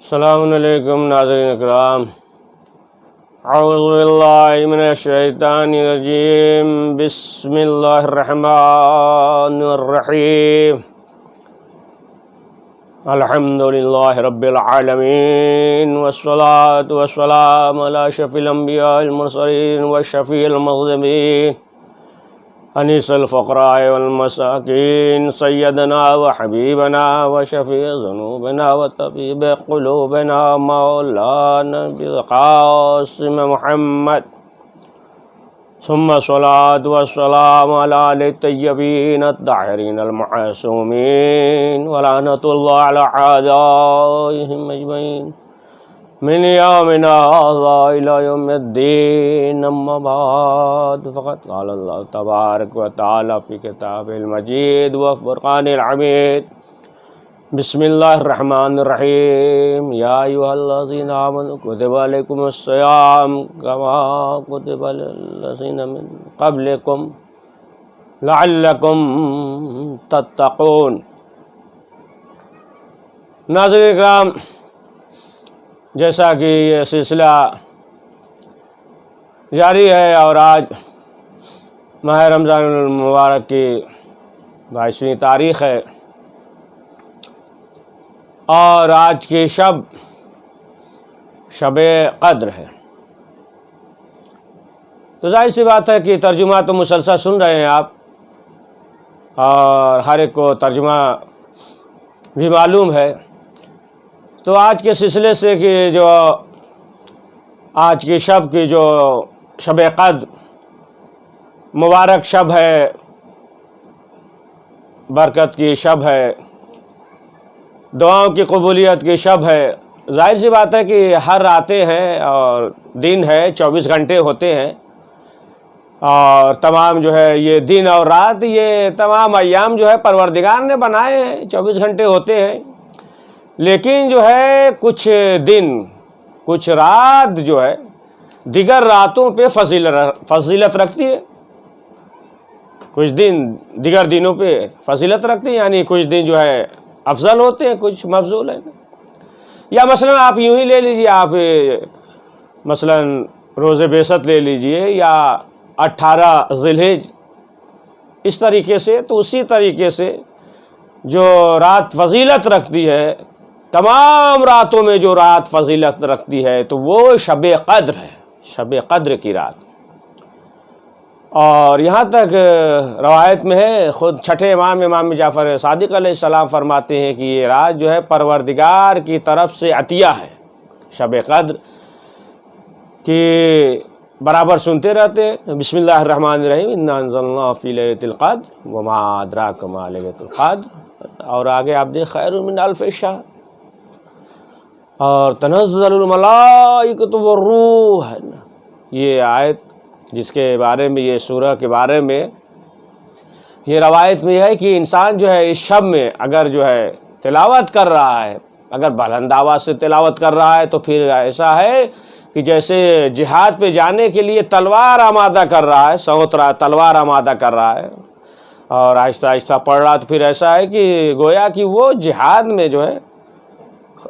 السلام علیکم ناظرین اکرام، اعوذ باللہ من الشیطان الرجیم، بسم اللہ الرحمن الرحیم، الحمدللہ رب العالمین، والصلاة والسلام علی اشرف الانبیاء المرسلین والشفیع المذنبین، انیس الفقراء والمساکین، سیدنا وحبیبنا وشفیع ذنوبنا وطبیب قلوبنا مولانا بالقاسم محمد، ثم الصلاة والسلام علی آل الطیبین الطاہرین المعصومین، ولعنۃ اللہ علی اعدائہم اجمعین من یومنا ھذا الی یوم الدین، اما بعد، فقد قال اللہ تبارک و تعالی فی کتابہ المجید و فرقان الحمید، بسم اللہ الرحمن الرحیم، یا ایھا الذین آمنوا کتب علیکم الصیام کما کتب علی الذین من قبلکم لعلکم تتقون۔ ناظرین اکرام، جیسا کہ یہ سلسلہ جاری ہے اور آج ماہ رمضان المبارک کی 22ویں تاریخ ہے اور آج کی شب قدر ہے، تو ظاہر سی بات ہے کہ ترجمہ تو مسلسل سن رہے ہیں آپ، اور ہر ایک کو ترجمہ بھی معلوم ہے۔ تو آج کے سلسلے سے کہ جو آج کی شب شب قدر مبارک شب ہے، برکت کی شب ہے، دعاؤں کی قبولیت کی شب ہے، ظاہر سی بات ہے کہ ہر آتے ہیں اور دن ہے، 24 گھنٹے ہوتے ہیں، اور تمام جو ہے یہ دن اور رات، یہ تمام ایام جو ہے پروردگار نے بنائے ہیں، 24 گھنٹے ہوتے ہیں، لیکن جو ہے کچھ دن کچھ رات جو ہے دیگر راتوں پہ فضیلت رکھتی ہے، کچھ دن دیگر دنوں پہ فضیلت رکھتی ہے، یعنی کچھ دن جو ہے افضل ہوتے ہیں، کچھ مفضول ہیں۔ یا مثلا آپ یوں ہی لے لیجئے، آپ مثلا روز بیست لے لیجئے یا 18 ذی الحجہ، اس طریقے سے، تو اسی طریقے سے جو رات فضیلت رکھتی ہے، تمام راتوں میں جو رات فضیلت رکھتی ہے تو وہ شب قدر ہے، شب قدر کی رات۔ اور یہاں تک روایت میں ہے، خود چھٹے امام جعفر صادق علیہ السلام فرماتے ہیں کہ یہ رات جو ہے پروردگار کی طرف سے عطیہ ہے، شب قدر کی برابر سنتے رہتے ہیں۔ بسم اللہ الرحمن الرحیم، انا انزلناہ فی لیلۃ القدر وما ادراک ما لیلۃ القدر، اور آگے آپ دیکھ خیر من الف شہر، اور تنزل الملائکۃ والروح، یہ آیت جس کے بارے میں، یہ سورہ کے بارے میں یہ روایت میں ہے کہ انسان جو ہے اس شب میں اگر جو ہے تلاوت کر رہا ہے، اگر بلند آواز سے تلاوت کر رہا ہے، تو پھر ایسا ہے کہ جیسے جہاد پہ جانے کے لیے تلوار آمادہ کر رہا ہے، سوت رہا، تلوار آمادہ کر رہا ہے، اور آہستہ آہستہ پڑھ رہا، تو پھر ایسا ہے کہ گویا کہ وہ جہاد میں جو ہے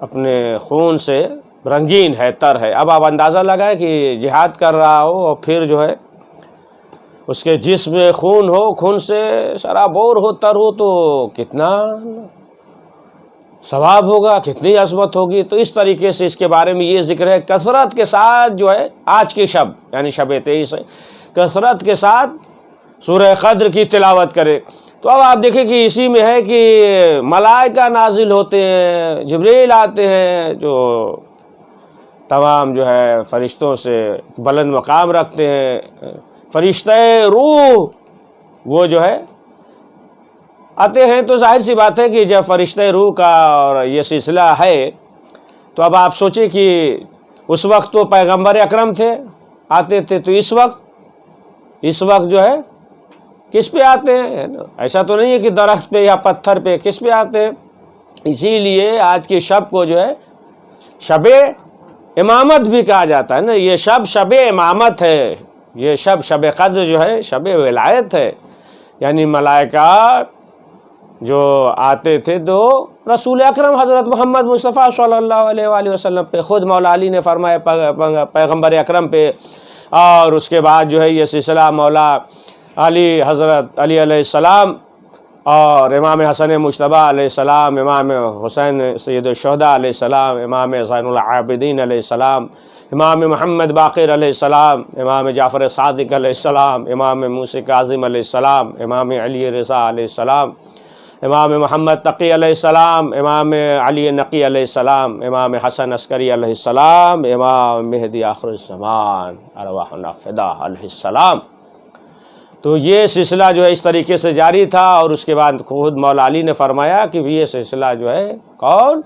اپنے خون سے رنگین ہے، تر ہے۔ اب آپ اندازہ لگائیں کہ جہاد کر رہا ہو اور پھر جو ہے اس کے جسم میں خون ہو، خون سے سرابور ہو، تر ہو، تو کتنا ثواب ہوگا، کتنی عظمت ہوگی۔ تو اس طریقے سے اس کے بارے میں یہ ذکر ہے، کثرت کے ساتھ جو ہے آج کی شب یعنی شب 23 ہے، کثرت کے ساتھ سورہ قدر کی تلاوت کرے۔ تو اب آپ دیکھیں کہ اسی میں ہے کہ ملائکہ نازل ہوتے ہیں، جبریل آتے ہیں، جو تمام جو ہے فرشتوں سے بلند مقام رکھتے ہیں، فرشتہ روح وہ جو ہے آتے ہیں۔ تو ظاہر سی بات ہے کہ جب فرشتہ روح کا اور یہ سلسلہ ہے، تو اب آپ سوچیں کہ اس وقت تو پیغمبر اکرم تھے، آتے تھے، تو اس وقت جو ہے کس پہ آتے ہیں؟ ایسا تو نہیں ہے کہ درخت پہ یا پتھر پہ، کس پہ آتے ہیں؟ اسی لیے آج کی شب کو جو ہے شب امامت بھی کہا جاتا ہے نا، یہ شب امامت ہے، یہ شب قدر جو ہے شب ولایت ہے، یعنی ملائکہ جو آتے تھے تو رسول اکرم حضرت محمد مصطفیٰ صلی اللہ علیہ وآلہ وسلم پہ خود مولا علی نے فرمایا پیغمبر اکرم پہ، اور اس کے بعد جو ہے یہ سلسلہ مولا علی حضرت علی علیہ السلام اور امام حسن مجتبیٰ علیہ السلام، امام حسین سید الشہداء علیہ السلام، امام زین العابدین علیہ السلام، امام محمد باقر علیہ السلام، امام جعفر صادق علیہ السلام، امام موسی کاظم علیہ السلام، امام علی رضا علیہ السلام، امام محمد تقی علیہ السلام، امام علی نقی علیہ السلام، امام حسن عسکری علیہ السلام، امام مہدی آخر الزمان ارواحنا فدا علیہ السلام۔ تو یہ سلسلہ جو ہے اس طریقے سے جاری تھا، اور اس کے بعد خود مولا علی نے فرمایا کہ یہ سلسلہ جو ہے کون،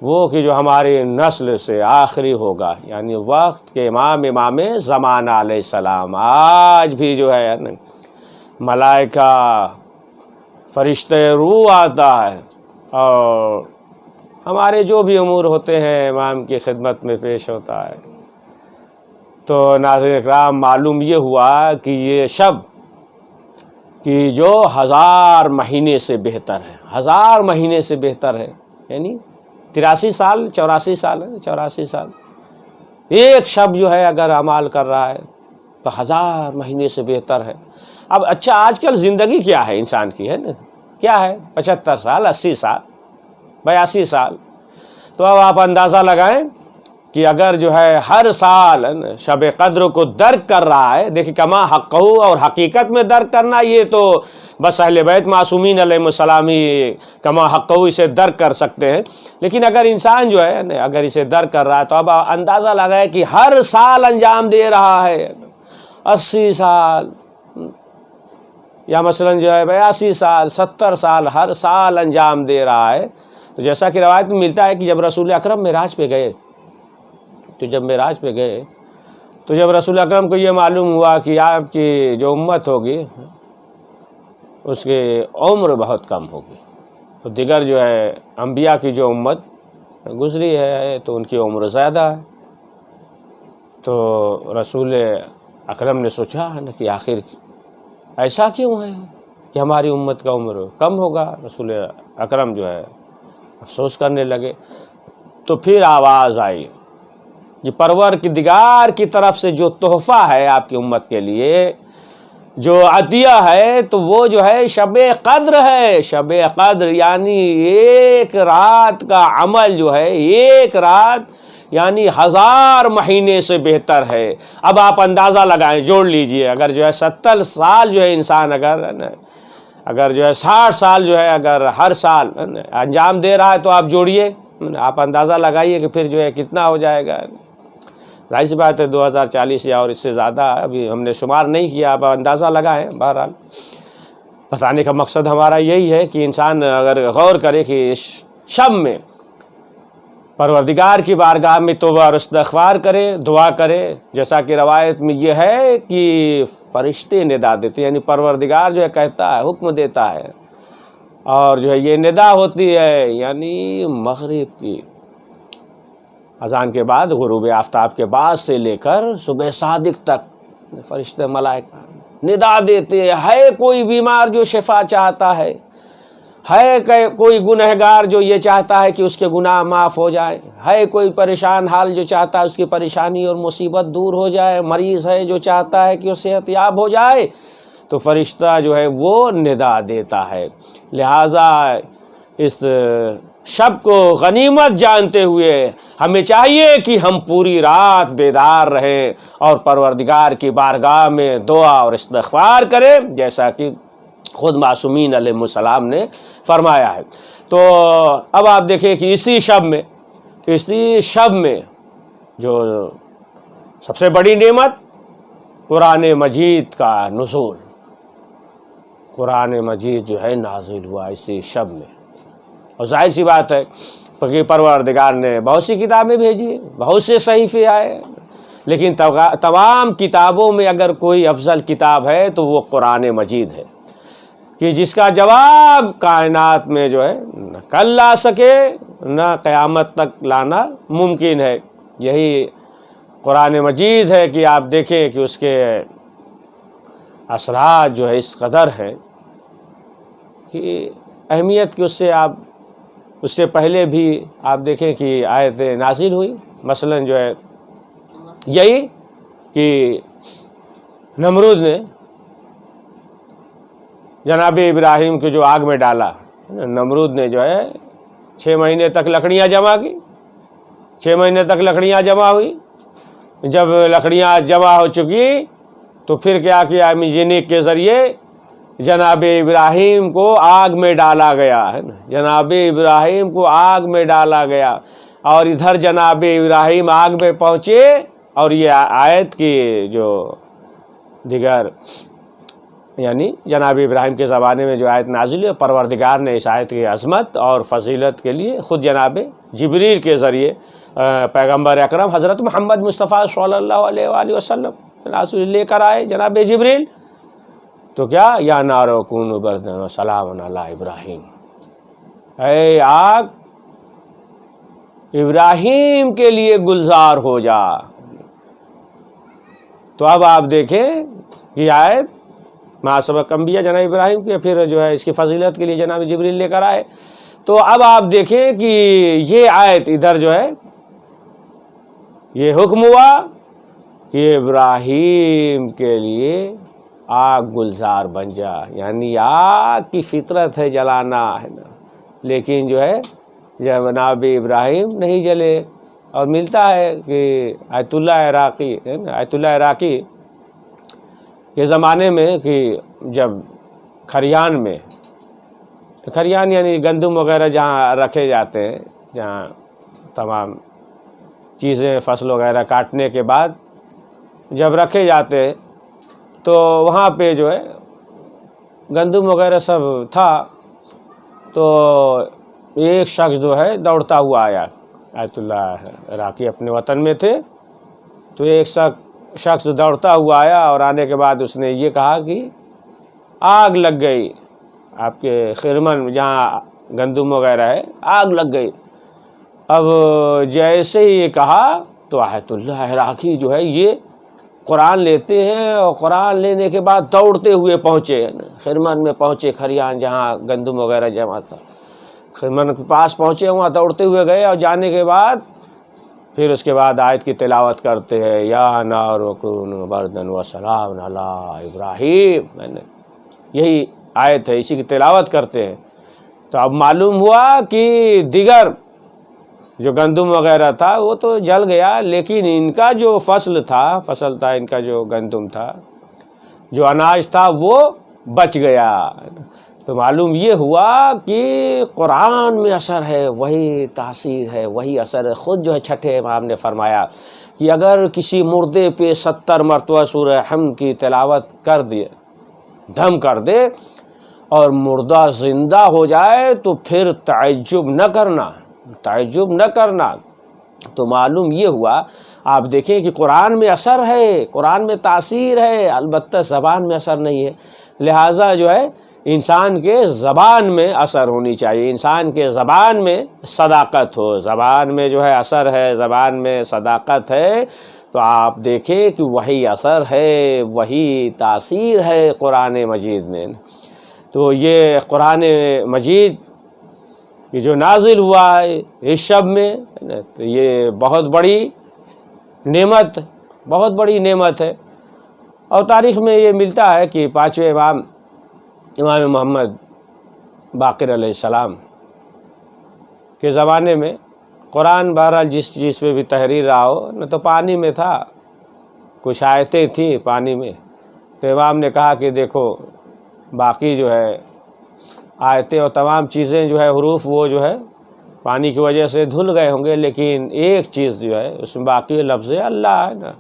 وہ کہ جو ہماری نسل سے آخری ہوگا، یعنی وقت کے امام زمانہ علیہ السلام۔ آج بھی جو ہے ملائکہ فرشتے روح آتا ہے، اور ہمارے جو بھی امور ہوتے ہیں امام کی خدمت میں پیش ہوتا ہے۔ تو ناظرین اکرام، معلوم یہ ہوا کہ یہ شب کہ جو 1000 مہینے سے بہتر ہے، 1000 مہینے سے بہتر ہے، یعنی 83 سال 84 سال ہے، 84 سال ایک شب جو ہے اگر اعمال کر رہا ہے تو 1000 مہینے سے بہتر ہے۔ اب اچھا، آج کل زندگی کیا ہے انسان کی، ہے نا، کیا ہے 75 سال 80 سال 82 سال، تو اب آپ اندازہ لگائیں کہ اگر جو ہے ہر سال شب قدر کو درک کر رہا ہے، دیکھیں کما حقہ، اور حقیقت میں درک کرنا یہ تو بس اہل بیت معصومین علیہ السلام ہی کما حقہ اسے درک کر سکتے ہیں، لیکن اگر انسان جو ہے اگر اسے درک کر رہا ہے تو اب اندازہ لگائے کہ ہر سال انجام دے رہا ہے 80 سال، یا مثلا جو ہے 82 سال 70 سال، ہر سال انجام دے رہا ہے۔ تو جیسا کہ روایت میں ملتا ہے کہ جب رسول اکرم معراج پہ گئے، تو جب معراج پہ گئے تو جب رسول اکرم کو یہ معلوم ہوا کہ آپ کی جو امت ہوگی اس کی عمر بہت کم ہوگی، تو دیگر جو ہے انبیاء کی جو امت گزری ہے تو ان کی عمر زیادہ ہے، تو رسول اکرم نے سوچا نا کہ آخر ایسا کیوں ہے کہ ہماری امت کا عمر کم ہوگا۔ رسول اکرم جو ہے افسوس کرنے لگے، تو پھر آواز آئی کہ پروردگار کی طرف سے جو تحفہ ہے آپ کی امت کے لیے، جو عطیہ ہے، تو وہ جو ہے شب قدر ہے۔ شب قدر یعنی ایک رات کا عمل جو ہے، ایک رات یعنی 1000 مہینے سے بہتر ہے۔ اب آپ اندازہ لگائیں، جوڑ لیجئے، اگر جو ہے 70 سال جو ہے انسان اگر جو ہے 60 سال جو ہے اگر ہر سال انجام دے رہا ہے، تو آپ جوڑیے، آپ اندازہ لگائیے کہ پھر جو ہے کتنا ہو جائے گا۔ ظاہر سی بات ہے 2040 یا اور اس سے زیادہ، ابھی ہم نے شمار نہیں کیا، آپ اندازہ لگائیں۔ بہرحال بتانے کا مقصد ہمارا یہی ہے کہ انسان اگر غور کرے کہ اس شب میں پروردگار کی بارگاہ میں توبہ اور استغفار کرے، دعا کرے، جیسا کہ روایت میں یہ ہے کہ فرشتے ندا دیتے، یعنی پروردگار جو ہے کہتا ہے، حکم دیتا ہے، اور جو ہے یہ ندا ہوتی ہے یعنی مغرب کی اذان کے بعد، غروب آفتاب کے بعد سے لے کر صبح صادق تک فرشتے ملائکہ ندا دیتے ہے کوئی بیمار جو شفا چاہتا ہے کوئی گنہگار جو یہ چاہتا ہے کہ اس کے گناہ معاف ہو جائیں، ہے کوئی پریشان حال جو چاہتا ہے اس کی پریشانی اور مصیبت دور ہو جائے، مریض ہے جو چاہتا ہے کہ وہ صحت یاب ہو جائے، تو فرشتہ جو ہے وہ ندا دیتا ہے۔ لہٰذا اس شب کو غنیمت جانتے ہوئے ہمیں چاہیے کہ ہم پوری رات بیدار رہیں اور پروردگار کی بارگاہ میں دعا اور استغفار کریں، جیسا کہ خود معصومین علیہ السلام نے فرمایا ہے۔ تو اب آپ دیکھیں کہ اسی شب میں جو سب سے بڑی نعمت قرآن مجید کا نزول، قرآن مجید جو ہے نازل ہوا اسی شب میں، اور ظاہر سی بات ہے کہ پروردگار نے بہت سی کتابیں بھیجی، بہت سے صحیفے آئے، لیکن تمام کتابوں میں اگر کوئی افضل کتاب ہے تو وہ قرآن مجید ہے، کہ جس کا جواب کائنات میں جو ہے نہ کل لا سکے نہ قیامت تک لانا ممکن ہے۔ یہی قرآن مجید ہے کہ آپ دیکھیں کہ اس کے اثرات جو ہے اس قدر ہیں کہ اہمیت کہ اس سے پہلے بھی آپ دیکھیں کہ آیت نازل ہوئی. مثلا جو ہے یہی کہ نمرود نے جناب ابراہیم کو جو آگ میں ڈالا. نمرود نے جو ہے 6 مہینے تک لکڑیاں جمع کی. 6 مہینے تک لکڑیاں جمع ہوئی. جب لکڑیاں جمع ہو چکی تو پھر کیا کیا, منجنیق کے ذریعے جناب ابراہیم کو آگ میں ڈالا گیا ہے نا. جناب ابراہیم کو آگ میں ڈالا گیا اور ادھر جناب ابراہیم آگ میں پہنچے. اور یہ آیت کی جو دیگر یعنی جناب ابراہیم کے زمانے میں جو آیت نازل ہے, پروردگار نے اس آیت کی عظمت اور فضیلت کے لیے خود جناب جبریل کے ذریعے پیغمبر اکرم حضرت محمد مصطفیٰ صلی اللہ علیہ وآلہ وسلم رسول لے کر آئے جناب جبریل. تو کیا یا نار کون بردن و سلام علی ابراہیم, اے آگ ابراہیم کے لیے گلزار ہو جا. تو اب آپ دیکھیں کہ آیت ما سبق انبیاء جناب ابراہیم کے, پھر جو ہے اس کی فضیلت کے لیے جناب جبریل لے کر آئے. تو اب آپ دیکھیں کہ یہ آیت ادھر جو ہے یہ حکم ہوا کہ ابراہیم کے لیے آگ گلزار بن جا, یعنی آگ کی فطرت ہے جلانا ہے نا, لیکن جو ہے جناب ابراہیم نہیں جلے. اور ملتا ہے کہ آیت اللہ عراقی آیت اللہ عراقی کے زمانے میں کہ جب کھریان میں, کھریان یعنی گندم وغیرہ جہاں رکھے جاتے ہیں, جہاں تمام چیزیں فصل وغیرہ کاٹنے کے بعد جب رکھے جاتے ہیں تو وہاں پہ جو ہے گندم وغیرہ سب تھا. تو ایک شخص جو ہے دوڑتا ہوا آیا. آیت اللہ عراقی اپنے وطن میں تھے, تو ایک شخص دوڑتا ہوا آیا اور آنے کے بعد اس نے یہ کہا کہ آگ لگ گئی آپ کے خرمن جہاں گندم وغیرہ ہے, آگ لگ گئی. اب جیسے ہی یہ کہا تو آیت اللہ عراقی جو ہے یہ قرآن لیتے ہیں اور قرآن لینے کے بعد دوڑتے ہوئے پہنچے خرمن میں پہنچے, کھریان جہاں گندم وغیرہ جمع تھا, خرمن کے پاس پہنچے, وہاں دوڑتے ہوئے گئے. اور جانے کے بعد پھر اس کے بعد آیت کی تلاوت کرتے ہیں یا نار کون بردن و سلام علی ابراہیم. یہی آیت ہے, اسی کی تلاوت کرتے ہیں. تو اب معلوم ہوا کہ دیگر جو گندم وغیرہ تھا وہ تو جل گیا, لیکن ان کا جو فصل تھا ان کا جو گندم تھا, جو اناج تھا وہ بچ گیا. تو معلوم یہ ہوا کہ قرآن میں اثر ہے, وہی تاثیر ہے, وہی اثر ہے. خود جو ہے چھٹے امام نے فرمایا کہ اگر کسی مردے پہ 70 مرتبہ سورہ حمد کی تلاوت کر دیے, دم کر دے اور مردہ زندہ ہو جائے تو پھر تعجب نہ کرنا. تو معلوم یہ ہوا, آپ دیکھیں کہ قرآن میں اثر ہے, قرآن میں تاثیر ہے, البتہ زبان میں اثر نہیں ہے. لہٰذا جو ہے انسان کے زبان میں اثر ہونی چاہیے, انسان کے زبان میں صداقت ہو, زبان میں جو ہے اثر ہے, زبان میں صداقت ہے. تو آپ دیکھیں کہ وہی اثر ہے, وہی تاثیر ہے قرآن مجید میں. تو یہ قرآن مجید یہ جو نازل ہوا ہے اس شب میں, تو یہ بہت بڑی نعمت ہے. اور تاریخ میں یہ ملتا ہے کہ 5ویں امام محمد باقر علیہ السلام کے زمانے میں قرآن بہرحال جس چیز پہ بھی تحریر رہا ہو, نہ تو پانی میں تھا, کچھ آیتیں تھیں پانی میں. تو امام نے کہا کہ دیکھو باقی جو ہے آیتیں اور تمام چیزیں جو ہے حروف وہ جو ہے پانی کی وجہ سے دھل گئے ہوں گے, لیکن ایک چیز جو ہے اس میں باقی لفظ اللہ ہے نا,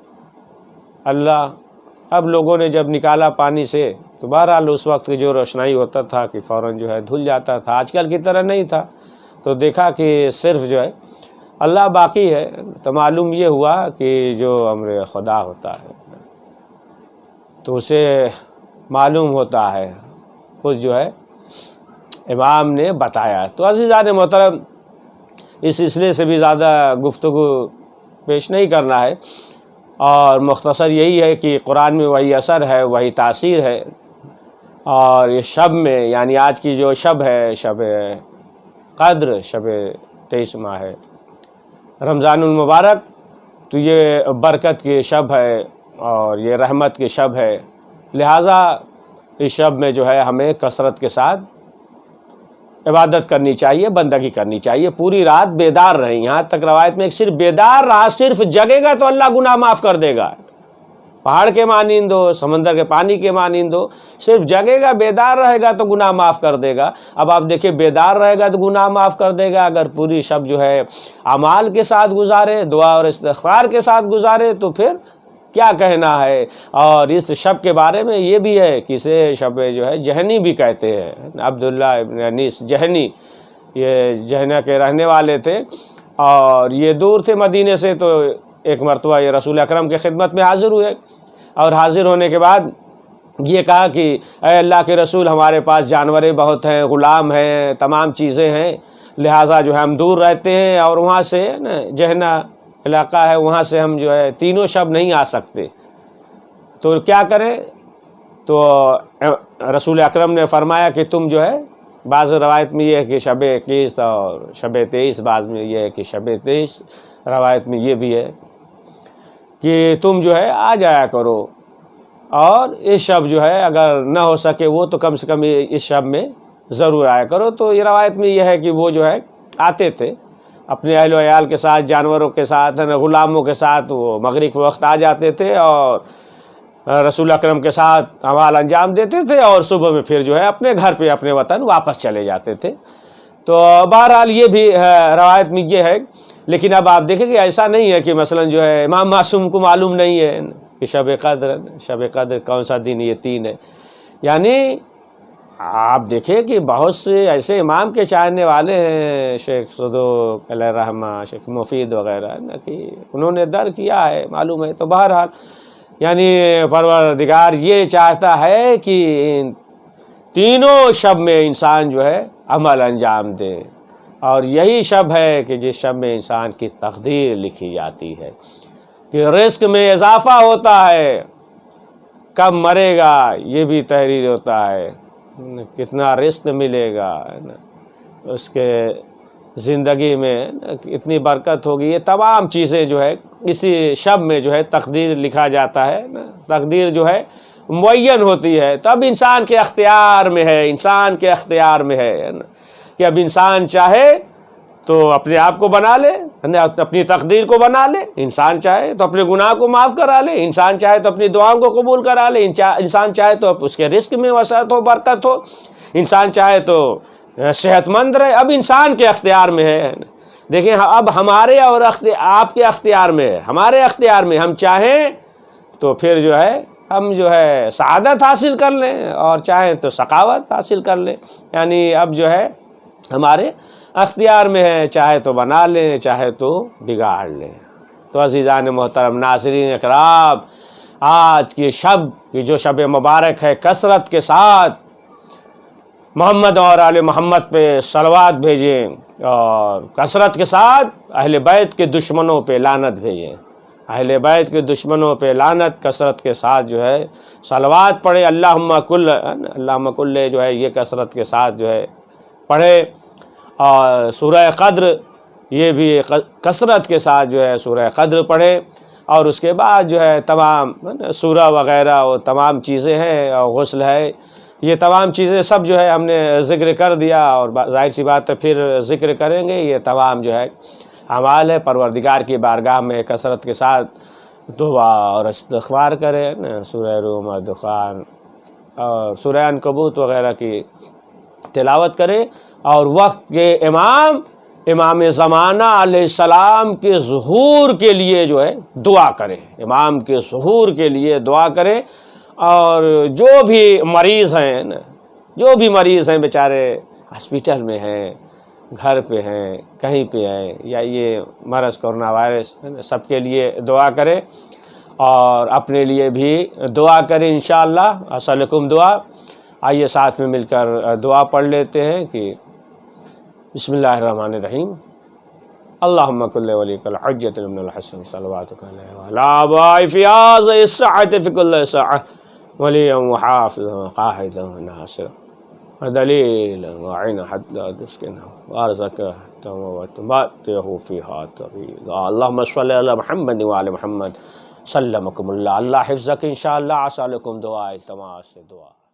اللہ. اب لوگوں نے جب نکالا پانی سے تو بہرحال اس وقت کی جو روشنائی ہوتا تھا کہ فوراً جو ہے دھل جاتا تھا, آج کل کی طرح نہیں تھا. تو دیکھا کہ صرف جو ہے اللہ باقی ہے. تو معلوم یہ ہوا کہ جو امر خدا ہوتا ہے تو اسے معلوم ہوتا ہے, خود جو ہے امام نے بتایا. تو عزیزان محترم اس سلسلے سے بھی زیادہ گفتگو پیش نہیں کرنا ہے, اور مختصر یہی ہے کہ قرآن میں وہی اثر ہے, وہی تاثیر ہے. اور یہ شب میں یعنی آج کی جو شب ہے شب قدر، شب 23 ماہ ہے رمضان المبارک، تو یہ برکت کی شب ہے اور یہ رحمت کی شب ہے، لہٰذا اس شب میں جو ہے ہمیں کثرت کے ساتھ عبادت کرنی چاہیے، بندگی کرنی چاہیے، پوری رات بیدار رہیں۔ یہاں تک روایت میں ایک صرف بیدار رہا، صرف جگے گا تو اللہ گناہ معاف کر دے گا، پہاڑ کے مانند ہو، سمندر کے پانی کے مانند ہو، صرف جگے گا بیدار رہے گا تو گناہ معاف کر دے گا۔ اب آپ دیکھیں بیدار رہے گا تو گناہ معاف کر دے گا، اگر پوری شب جو ہے اعمال کے ساتھ گزارے، دعا اور استغفار کے ساتھ گزارے تو پھر کیا کہنا ہے۔ اور اس شب کے بارے میں یہ بھی ہے کہ اسے شب جو ہے جہنی بھی کہتے ہیں، عبداللہ ابن انیس جہنی، یہ جہنہ کے رہنے والے تھے اور یہ دور تھے مدینے سے، تو ایک مرتبہ یہ رسول اکرم کے خدمت میں حاضر ہوئے اور حاضر ہونے کے بعد یہ کہا کہ اے اللہ کے رسول، ہمارے پاس جانوریں بہت ہیں، غلام ہیں، تمام چیزیں ہیں، لہٰذا جو ہے ہم دور رہتے ہیں اور وہاں سے نا جہنہ علاقہ ہے، وہاں سے ہم جو ہے تینوں شب نہیں آ سکتے، تو کیا کریں؟ تو رسول اکرم نے فرمایا کہ تم جو ہے، بعض روایت میں یہ ہے کہ شب 21 اور شب 23، بعض میں یہ ہے کہ شب 23، روایت میں یہ بھی ہے کہ تم جو ہے آ جایا کرو، اور اس شب جو ہے اگر نہ ہو سکے وہ تو کم سے کم اس شب میں ضرور آیا کرو۔ تو یہ روایت میں یہ ہے کہ وہ جو ہے آتے تھے اپنے اہل و عیال کے ساتھ، جانوروں کے ساتھ، غلاموں کے ساتھ، وہ مغرب کے وقت آ جاتے تھے اور رسول اکرم کے ساتھ اعمال انجام دیتے تھے اور صبح میں پھر جو ہے اپنے گھر پہ، اپنے وطن واپس چلے جاتے تھے۔ تو بہرحال یہ بھی روایت میں یہ ہے، لیکن اب آپ دیکھیں کہ ایسا نہیں ہے کہ مثلا جو ہے امام معصوم کو معلوم نہیں ہے کہ شب قدر کون سا دن، یہ 3 ہے، یعنی آپ دیکھیں کہ بہت سے ایسے امام کے چاہنے والے ہیں، شیخ صدوق علیہ الرحمہ، شیخ مفید وغیرہ نا، کہ انہوں نے در کیا ہے، معلوم ہے۔ تو بہرحال یعنی پروردگار یہ چاہتا ہے کہ ان تینوں شب میں انسان جو ہے عمل انجام دے، اور یہی شب ہے کہ جس شب میں انسان کی تقدیر لکھی جاتی ہے، کہ رزق میں اضافہ ہوتا ہے، کب مرے گا یہ بھی تحریر ہوتا ہے، کتنا رزق ملے گا اس کے زندگی میں، اتنی برکت ہوگی، یہ تمام چیزیں جو ہے اسی شب میں جو ہے تقدیر لکھا جاتا ہے نا، تقدیر جو ہے معین ہوتی ہے، تب انسان کے اختیار میں ہے، انسان کے اختیار میں ہے کہ اب انسان چاہے تو اپنے آپ کو بنا لے، اپنی تقدیر کو بنا لے، انسان چاہے تو اپنے گناہ کو معاف کرا لے، انسان چاہے تو اپنی دعاؤں کو قبول کرا لے، انسان چاہے تو اس کے رزق میں وسعت ہو، برکت ہو، انسان چاہے تو صحت مند رہے، اب انسان کے اختیار میں ہے۔ دیکھیں اب ہمارے اور آپ کے اختیار میں ہے، ہمارے اختیار میں، ہم چاہیں تو پھر جو ہے ہم جو ہے سعادت حاصل کر لیں اور چاہیں تو سخاوت حاصل کر لیں، یعنی اب جو ہے ہمارے اختیار میں ہے، چاہے تو بنا لیں، چاہے تو بگاڑ لیں۔ تو عزیزان محترم، ناظرین اکرام، آج کی شب کی جو شب مبارک ہے، کثرت کے ساتھ محمد اور آل محمد پہ صلوات بھیجیں اور کثرت کے ساتھ اہل بیت کے دشمنوں پہ لعنت بھیجیں، اہل بیت کے دشمنوں پہ لعنت، کثرت کے ساتھ جو ہے صلوات پڑھے، اللہم کل جو ہے یہ کثرت کے ساتھ جو ہے پڑھے، اور سورہ قدر یہ بھی کثرت کے ساتھ جو ہے سورہ قدر پڑھے، اور اس کے بعد جو ہے تمام سورہ وغیرہ اور تمام چیزیں ہیں، اور غسل ہے، یہ تمام چیزیں سب جو ہے ہم نے ذکر کر دیا، اور ظاہر سی بات ہے پھر ذکر کریں گے، یہ تمام جو ہے اعمال ہے، پروردگار کی بارگاہ میں کثرت کے ساتھ دعا اور استغفار کریں، سورہ روم اور دخان اور سورہ عنکبوت وغیرہ کی تلاوت کریں، اور وقت کے امام زمانہ علیہ السلام کے ظہور کے لیے جو ہے دعا کریں، امام کے ظہور کے لیے دعا کریں، اور جو بھی مریض ہیں جو بھی مریض ہیں بیچارے ہاسپیٹل میں ہیں، گھر پہ ہیں، کہیں پہ ہیں، یا یہ مرض کرونا وائرس، سب کے لیے دعا کریں اور اپنے لیے بھی دعا کریں انشاءاللہ۔ اسألکم دعا، آئیے ساتھ میں مل کر دعا پڑھ لیتے ہیں کہ بسم اللہ الرحمن الرحیم، اللہم کل ولیک الحجۃ ابن الحسن صلواتک علیہ وعلی آبائہ فی هذہ الساعۃ فی کل ساعۃ وليا وحافظا وقاعدا وناصرا ودليلا وعينا حتى تسكنه وارزقه وتباته فيها طويلا. اللهم صل على محمد وعلى محمد. سلمكم اللہ. اللہ حفظک انشاءاللہ. اسالکم دعائے تمام سے دعا.